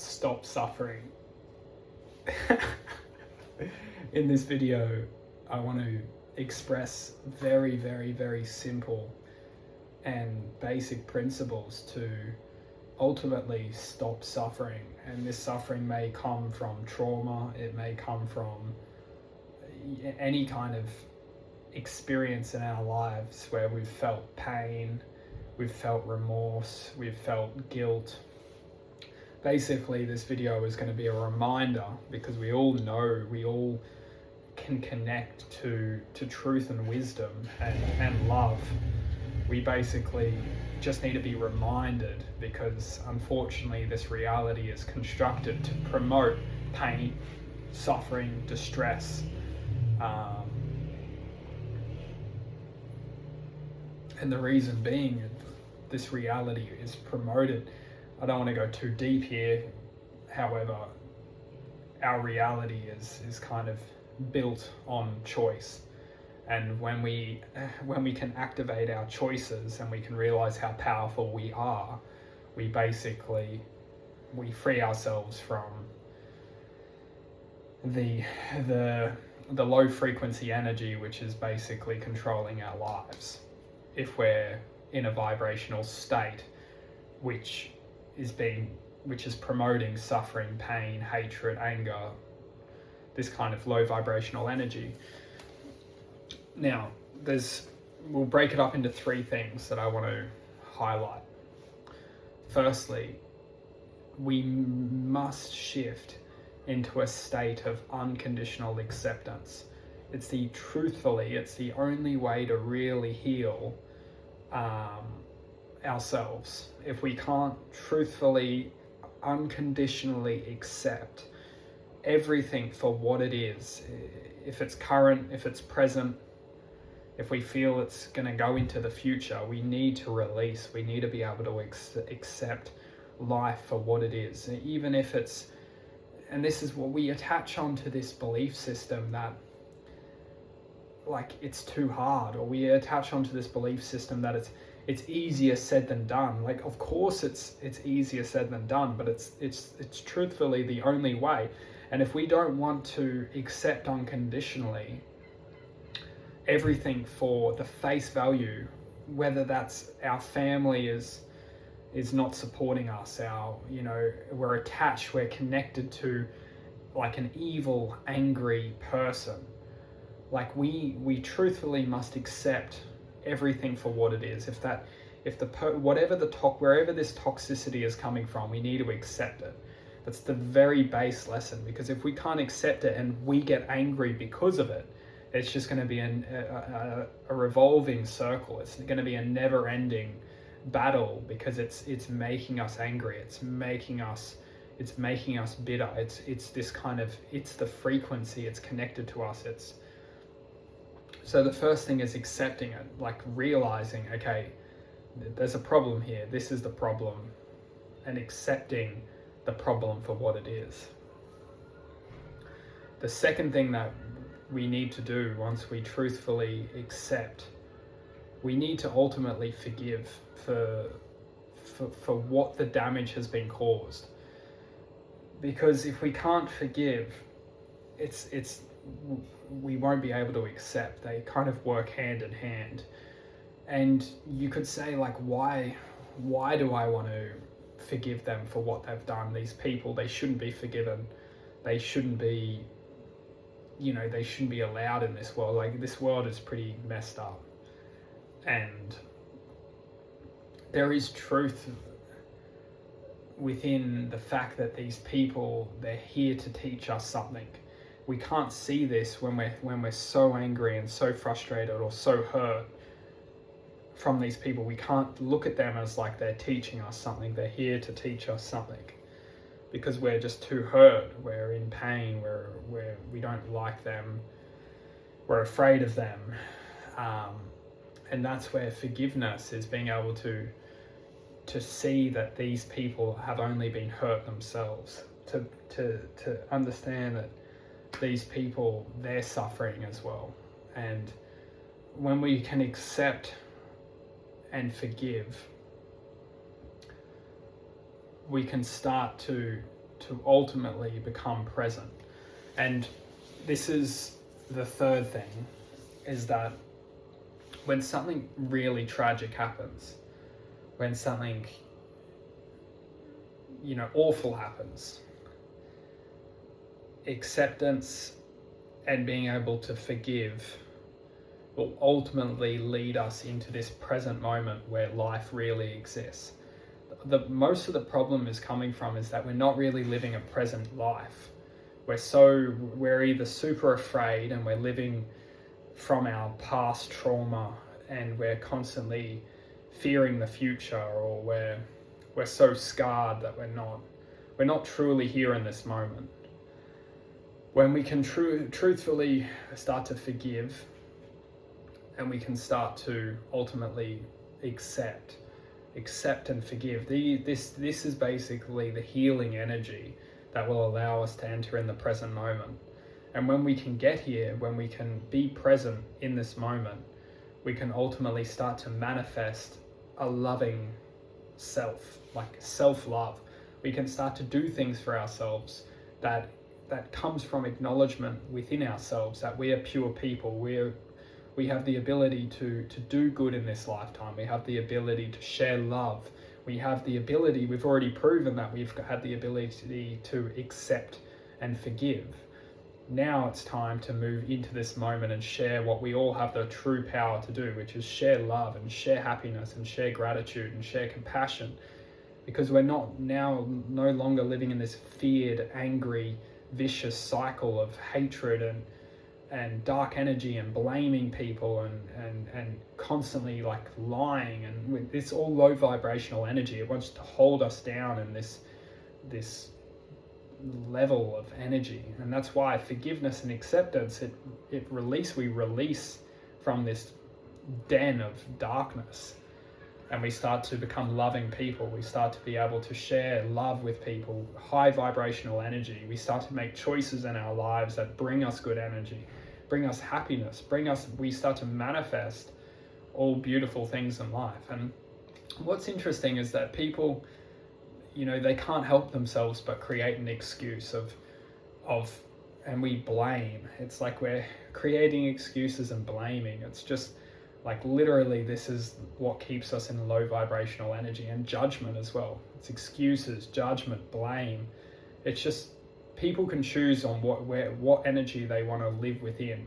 stop suffering. In this video, I want to express very, very, very simple and basic principles to ultimately stop suffering. And this suffering may come from trauma, it may come from any kind of experience in our lives where we've felt pain, we've felt remorse, we've felt guilt. Basically, this video is going to be a reminder, because we all know, we all can connect to truth and wisdom and love. We basically just need to be reminded, because unfortunately this reality is constructed to promote pain, suffering, distress, and the reason being this reality is promoted. I don't want to go too deep here, however, our reality is kind of built on choice. And when we can activate our choices and we can realize how powerful we are, we free ourselves from the low frequency energy, which is basically controlling our lives. If we're in a vibrational state which is promoting suffering, pain, hatred, anger, this kind of low vibrational energy. Now, we'll break it up into three things that I want to highlight. Firstly, we must shift into a state of unconditional acceptance. It's the only way to really heal ourselves. If we can't truthfully, unconditionally accept everything for what it is, if it's current, if it's present, if we feel it's going to go into the future, we need to release. We need to be able to accept life for what it is, even if it's, and this is what we attach onto this belief system that like it's too hard, or we attach onto this belief system that it's easier said than done. Like, of course it's easier said than done, but it's truthfully the only way. And if we don't want to accept unconditionally everything for the face value, whether that's our family is not supporting us, we're attached, we're connected to like an evil, angry person. Like we truthfully must accept everything for what it is. Wherever this toxicity is coming from, we need to accept it. That's the very base lesson, because if we can't accept it and we get angry because of it, it's just going to be a revolving circle. It's going to be a never-ending battle, because it's making us angry. It's making us bitter. It's this kind of, it's the frequency. It's connected to us. So the first thing is accepting it, like realizing, okay, there's a problem here. This is the problem, and accepting the problem for what it is. The second thing that we need to do, once we truthfully accept, we need to ultimately forgive for what the damage has been caused. Because if we can't forgive, we won't be able to accept. They kind of work hand in hand. And you could say, like, why do I want to forgive them for what they've done? These people, they shouldn't be forgiven. They shouldn't be, they shouldn't be allowed in this world. Like, this world is pretty messed up. And there is truth within the fact that these people, they're here to teach us something. We can't see this when we're so angry and so frustrated or so hurt from these people. We can't look at them as like they're teaching us something. They're here to teach us something, because we're just too hurt. We're in pain. We don't like them. We're afraid of them. And that's where forgiveness is, being able to see that these people have only been hurt themselves, to understand that these people, they're suffering as well. And when we can accept and forgive, we can start to to ultimately become present. And this is the third thing, is that when something really tragic happens, when something, awful happens, acceptance and being able to forgive will ultimately lead us into this present moment where life really exists. Most of the problem is coming from is that we're not really living a present life. We're either super afraid and we're living from our past trauma, and we're constantly fearing the future, or we're so scarred that we're not truly here in this moment. When we can truthfully start to forgive, and we can start to ultimately accept and forgive, this is basically the healing energy that will allow us to enter in the present moment. And when we can get here, when we can be present in this moment, we can ultimately start to manifest a loving self, like self-love. We can start to do things for ourselves that comes from acknowledgement within ourselves that we are pure people. We have the ability to do good in this lifetime. We have the ability to share love. We have the ability, we've already proven that we've had the ability to accept and forgive. Now it's time to move into this moment and share what we all have the true power to do, which is share love and share happiness and share gratitude and share compassion. Because we're no longer living in this feared, angry, vicious cycle of hatred and dark energy and blaming people and constantly like lying, and it's all low vibrational energy. It wants to hold us down in this level of energy. And that's why forgiveness and acceptance, we release from this den of darkness, and we start to become loving people. We start to be able to share love with people, high vibrational energy. We start to make choices in our lives that bring us good energy, bring us happiness, we start to manifest all beautiful things in life. And what's interesting is that people, they can't help themselves but create an excuse and we blame. It's like we're creating excuses and blaming. It's just like literally this is what keeps us in low vibrational energy, and judgment as well. It's excuses, judgment, blame. It's just people can choose on what energy they want to live within,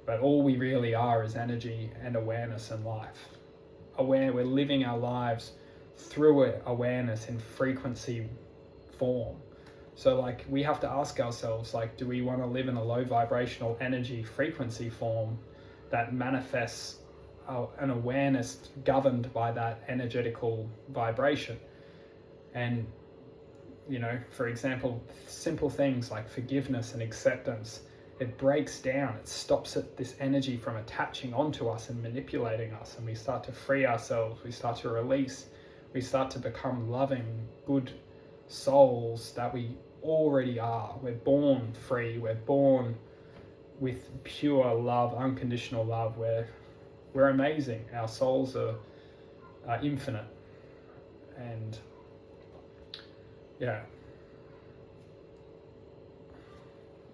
but all we really are is energy and awareness in life. We're living our lives through awareness in frequency form. So like we have to ask ourselves, like, do we want to live in a low vibrational energy frequency form that manifests an awareness governed by that energetical vibration? And for example, simple things like forgiveness and acceptance, it breaks down, it stops this energy from attaching onto us and manipulating us, and we start to free ourselves, we start to release, we start to become loving, good souls that we already are. We're born free, we're born with pure love, unconditional love. We're amazing. Our souls are infinite. And yeah,